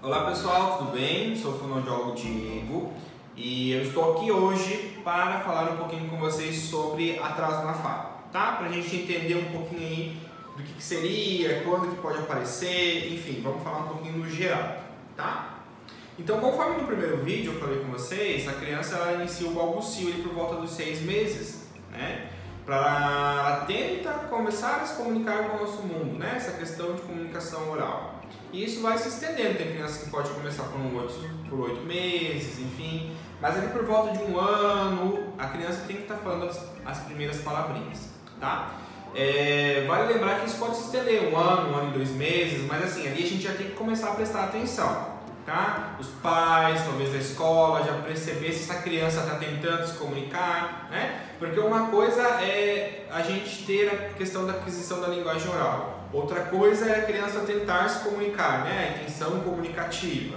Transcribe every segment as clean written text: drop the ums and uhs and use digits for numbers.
Olá pessoal, tudo bem? Sou o fonoaudiólogo Diego e eu estou aqui hoje para falar um pouquinho com vocês sobre atraso na fala, tá? Para a gente entender um pouquinho aí do que seria, quando que pode aparecer, enfim, vamos falar um pouquinho no geral, tá? Então, conforme no primeiro vídeo eu falei com vocês, a criança ela inicia o balbucio ali por volta dos 6 meses, né? Ela tenta começar a se comunicar com o nosso mundo, né? Essa questão de comunicação oral. E isso vai se estendendo, tem criança que pode começar por 8 meses, enfim. Mas ali por volta de 1 ano, a criança tem que estar falando as primeiras palavrinhas, tá? Vale lembrar que isso pode se estender 1 ano e 2 meses, mas assim, ali a gente já tem que começar a prestar atenção, tá? Os pais, talvez da escola, já perceber se essa criança está tentando se comunicar, né? Porque uma coisa é a gente ter a questão da aquisição da linguagem oral. Outra coisa é a criança tentar se comunicar, né? A intenção comunicativa.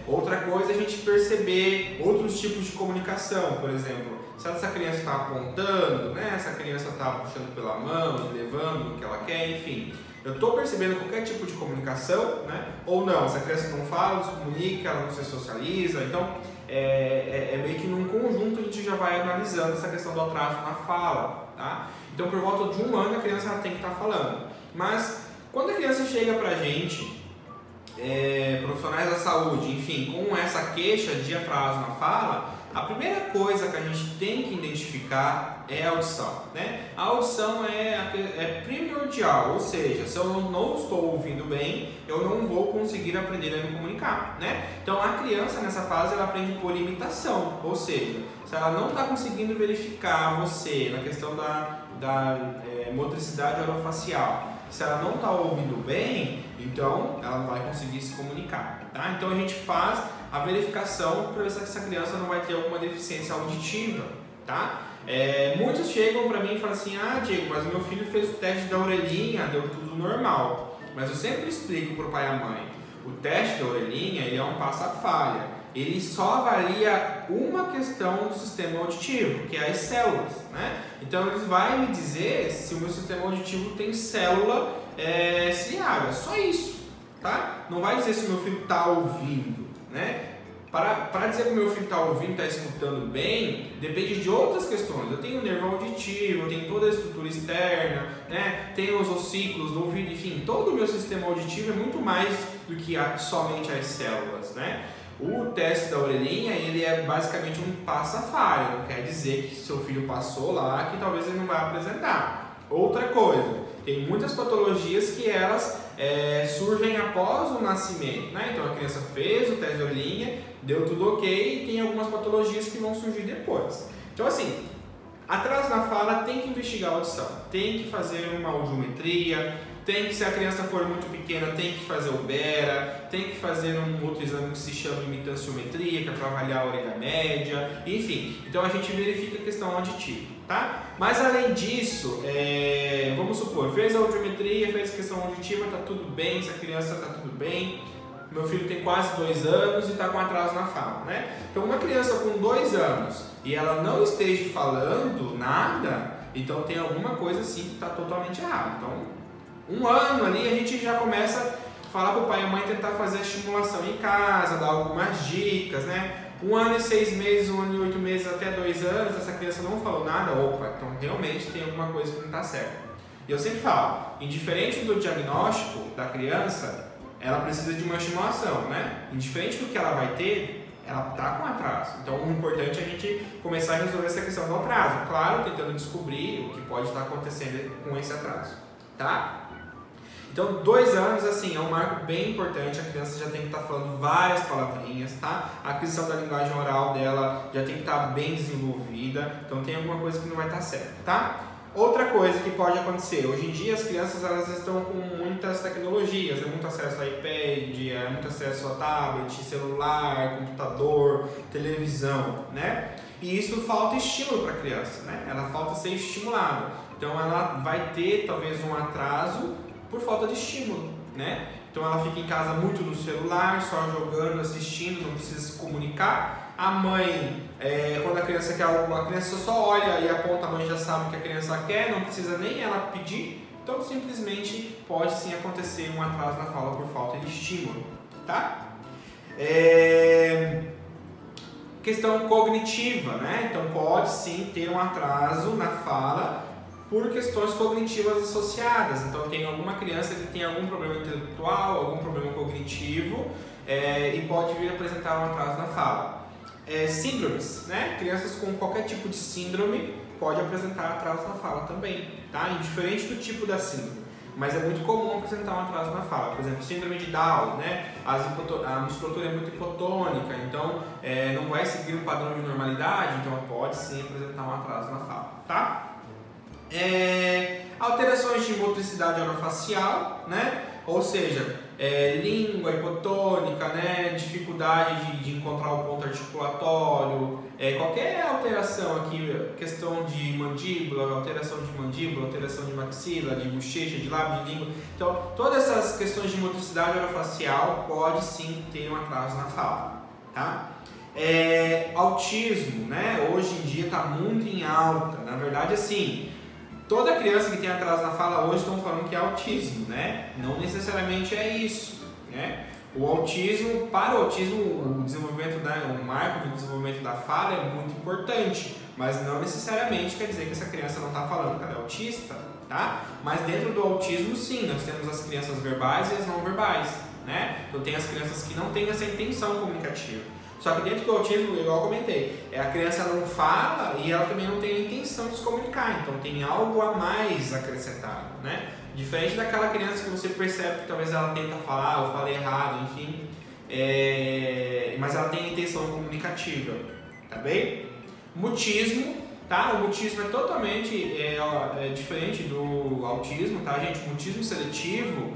Outra coisa é a gente perceber outros tipos de comunicação, por exemplo, se essa criança está apontando, né? Essa criança está puxando pela mão, levando o que ela quer, enfim. Eu estou percebendo qualquer tipo de comunicação, né? Ou não, essa criança não fala, não se comunica, ela não se socializa, então meio que num conjunto a gente já vai analisando essa questão do atraso na fala, tá? Então por volta de 1 ano a criança tem que estar falando. Mas quando a criança chega pra gente, profissionais da saúde, enfim, com essa queixa de atraso na fala, a primeira coisa que a gente tem que identificar é a audição, né? A audição é primordial, ou seja, se eu não estou ouvindo bem, eu não vou conseguir aprender a me comunicar, né? Então a criança nessa fase ela aprende por imitação, ou seja, se ela não está conseguindo verificar você na questão da motricidade orofacial, se ela não está ouvindo bem, então ela não vai conseguir se comunicar, tá? Então a gente faz a verificação para ver se essa criança não vai ter alguma deficiência auditiva, tá? Muitos chegam para mim e falam assim: ah, Diego, mas meu filho fez o teste da orelhinha, deu tudo normal. Mas eu sempre explico para o pai e a mãe, o teste da orelhinha ele é um passa-falha. Ele só avalia uma questão do sistema auditivo, que é as células, né? Então ele vai me dizer se o meu sistema auditivo tem célula ciliar, só isso, tá? Não vai dizer se o meu filho está ouvindo, né? Para dizer que o meu filho está ouvindo, está escutando bem, depende de outras questões. Eu tenho o nervo auditivo, eu tenho toda a estrutura externa, né? Tenho os ossículos do ouvido, enfim, todo o meu sistema auditivo é muito mais do que somente as células, né? O teste da orelhinha, ele é basicamente um passa-falha, não quer dizer que seu filho passou lá, que talvez ele não vai apresentar. Outra coisa, tem muitas patologias que elas surgem após o nascimento, né? Então a criança fez o teste da orelhinha, deu tudo ok, e tem algumas patologias que vão surgir depois. Então assim, atraso na fala tem que investigar a audição, tem que fazer uma audiometria, tem que, se a criança for muito pequena, tem que fazer o BERA, tem que fazer um outro exame que se chama imitanciometria, que é para avaliar a orelha média, enfim. Então a gente verifica a questão auditiva, tá? Mas além disso, vamos supor, fez a audiometria, fez a questão auditiva, tá tudo bem, se a criança tá tudo bem. Meu filho tem quase 2 anos e está com atraso na fala, né? Então uma criança com 2 anos e ela não esteja falando nada, então tem alguma coisa assim que está totalmente errada. Então 1 ano ali a gente já começa a falar para o pai e a mãe tentar fazer a estimulação em casa, dar algumas dicas, né? 1 ano e 6 meses, 1 ano e 8 meses até 2 anos, essa criança não falou nada, opa, então realmente tem alguma coisa que não está certa. E eu sempre falo, indiferente do diagnóstico da criança, ela precisa de uma estimulação, né? Indiferente do que ela vai ter, ela está com atraso. Então o importante é a gente começar a resolver essa questão do atraso, claro, tentando descobrir o que pode estar acontecendo com esse atraso, tá? Então 2 anos assim é um marco bem importante, a criança já tem que estar falando várias palavrinhas, tá? A aquisição da linguagem oral dela já tem que estar bem desenvolvida, então tem alguma coisa que não vai estar certa, tá? Outra coisa que pode acontecer, hoje em dia as crianças elas estão com muitas tecnologias, muito acesso a iPad, muito acesso a tablet, celular, computador, televisão, né? E isso falta estímulo para a criança, né? Ela falta ser estimulada, então ela vai ter talvez um atraso por falta de estímulo, né? Então ela fica em casa muito no celular, só jogando, assistindo, não precisa se comunicar. A mãe, quando a criança quer algo, a criança só olha e aponta, a mãe já sabe o que a criança quer, não precisa nem ela pedir. Então simplesmente pode sim acontecer um atraso na fala por falta de estímulo, tá? Questão cognitiva, né? Então pode sim ter um atraso na fala por questões cognitivas associadas. Então tem alguma criança que tem algum problema intelectual, algum problema cognitivo e pode vir apresentar um atraso na fala. Síndromes, né? Crianças com qualquer tipo de síndrome pode apresentar atraso na fala também, tá? Indiferente do tipo da síndrome. Mas é muito comum apresentar um atraso na fala. Por exemplo, síndrome de Down, né? A musculatura é muito hipotônica, então não vai seguir um padrão de normalidade, então pode sim apresentar um atraso na fala, tá? Alterações de motricidade orofacial, né? Ou seja, língua hipotônica, né? Dificuldade de encontrar o ponto articulatório, qualquer alteração aqui, questão de mandíbula, alteração de maxila, de bochecha, de lábio, de língua. Então, todas essas questões de motricidade orofacial pode sim ter um atraso na fala, tá? Autismo, né? Hoje em dia está muito em alta. Na verdade, assim, toda criança que tem atraso na fala hoje estão falando que é autismo, né? Não necessariamente é isso, né? O autismo, para o autismo, o desenvolvimento, o marco de desenvolvimento da fala é muito importante, mas não necessariamente quer dizer que essa criança não está falando que ela é autista, tá? Mas dentro do autismo, sim, nós temos as crianças verbais e as não verbais, né? Então tem as crianças que não têm essa intenção comunicativa. Só que dentro do autismo, igual eu comentei, a criança não fala e ela também não tem a intenção de se comunicar, então tem algo a mais acrescentado, né? Diferente daquela criança que você percebe que talvez ela tenta falar ou fala errado, enfim, mas ela tem a intenção comunicativa, tá bem? Mutismo, tá? O mutismo é totalmente diferente do autismo, tá, gente? O mutismo seletivo,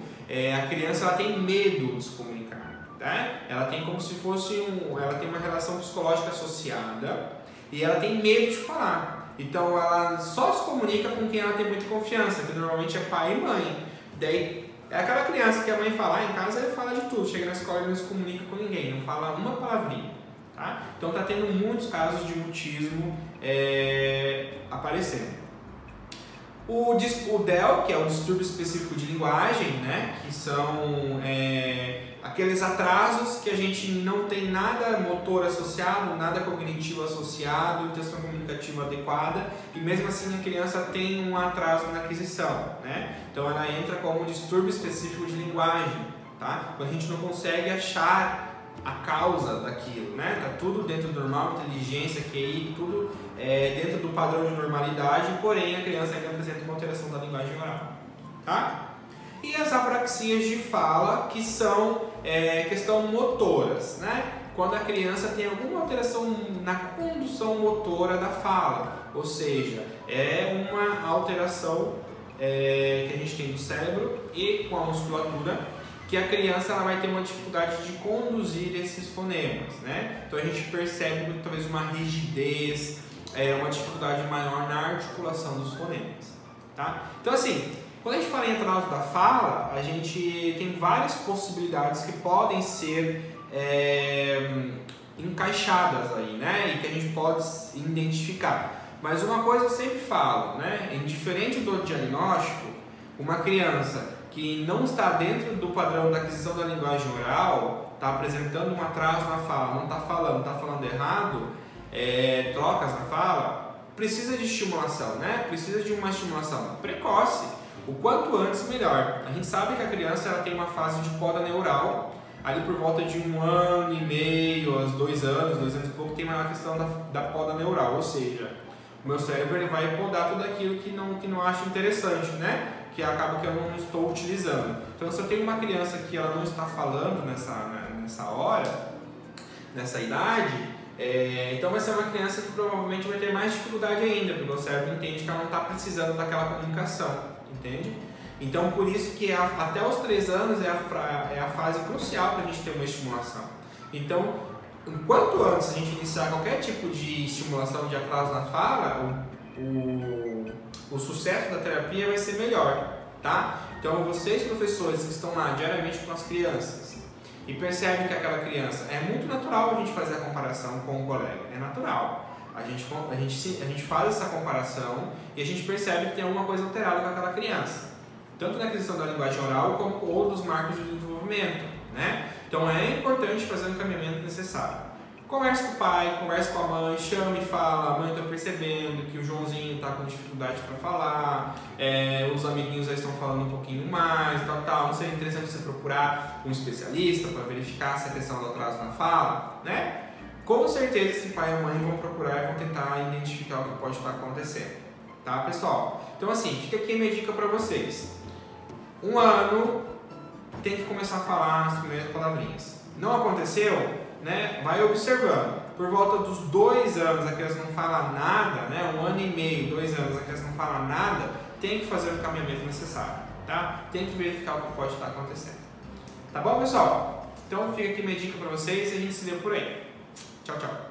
a criança ela tem medo de se comunicar, tá? Ela tem como se fosse ela tem uma relação psicológica associada e ela tem medo de falar. Então ela só se comunica com quem ela tem muita confiança, que normalmente é pai e mãe. Daí é aquela criança que a mãe fala, em casa ele fala de tudo, chega na escola e não se comunica com ninguém, não fala uma palavrinha, tá? Então tá tendo muitos casos de mutismo aparecendo. O DEL, que é o distúrbio específico de linguagem, né? Que são aqueles atrasos que a gente não tem nada motor associado, nada cognitivo associado, intenção comunicativa adequada, e mesmo assim a criança tem um atraso na aquisição, né? Então ela entra como distúrbio específico de linguagem, tá? Quando a gente não consegue achar a causa daquilo, né? Tá tudo dentro do normal, inteligência, QI, tudo dentro do padrão de normalidade, porém a criança ainda apresenta uma alteração da linguagem oral, tá? E as apraxias de fala, que são questão motoras, né? Quando a criança tem alguma alteração na condução motora da fala, ou seja, é uma alteração que a gente tem do cérebro e com a musculatura, que a criança ela vai ter uma dificuldade de conduzir esses fonemas, né? Então a gente percebe talvez uma rigidez, uma dificuldade maior na articulação dos fonemas, tá? Então assim, quando a gente fala em atraso da fala, a gente tem várias possibilidades que podem ser encaixadas aí, né? E que a gente pode identificar. Mas uma coisa eu sempre falo, né? Indiferente do diagnóstico, uma criança que não está dentro do padrão da aquisição da linguagem oral, está apresentando um atraso na fala, não está falando errado, trocas na fala, precisa de estimulação, né? Precisa de uma estimulação precoce, o quanto antes melhor. A gente sabe que a criança ela tem uma fase de poda neural, ali por volta de 1 ano e meio, aos 2 anos e pouco, tem uma questão da poda neural, ou seja, o meu cérebro ele vai podar tudo aquilo que não acha interessante, né? Que acaba que eu não estou utilizando. Então, se eu tenho uma criança que ela não está falando nessa hora, nessa idade, então vai ser uma criança que provavelmente vai ter mais dificuldade ainda, porque o cérebro entende que ela não está precisando daquela comunicação, entende? Então, por isso que até os 3 anos é a fase crucial para a gente ter uma estimulação. Então, enquanto antes a gente iniciar qualquer tipo de estimulação de atraso na fala, o sucesso da terapia vai ser melhor, tá? Então, vocês professores que estão lá diariamente com as crianças e percebem que aquela criança, é muito natural a gente fazer a comparação com o colega, é natural. A gente faz essa comparação e a gente percebe que tem alguma coisa alterada com aquela criança, tanto na aquisição da linguagem oral como ou dos marcos de desenvolvimento, né? Então é importante fazer o encaminhamento necessário. Converse com o pai, converse com a mãe, chame e fala: mãe, estou percebendo que o Joãozinho está com dificuldade para falar, os amiguinhos já estão falando um pouquinho mais, tal. Não seria interessante você procurar um especialista para verificar essa questão do atraso na fala, né? Com certeza esse pai e a mãe vão procurar e vão tentar identificar o que pode estar acontecendo, tá, pessoal? Então assim, fica aqui a minha dica para vocês. 1 ano tem que começar a falar as primeiras palavrinhas. Não aconteceu? Né? Vai observando. Por volta dos 2 anos a criança não fala nada, né? 1 ano e meio, 2 anos a criança não fala nada, tem que fazer o encaminhamento necessário, tá? Tem que verificar o que pode estar acontecendo. Tá bom, pessoal? Então fica aqui minha dica para vocês e a gente se vê por aí. Tchau, tchau.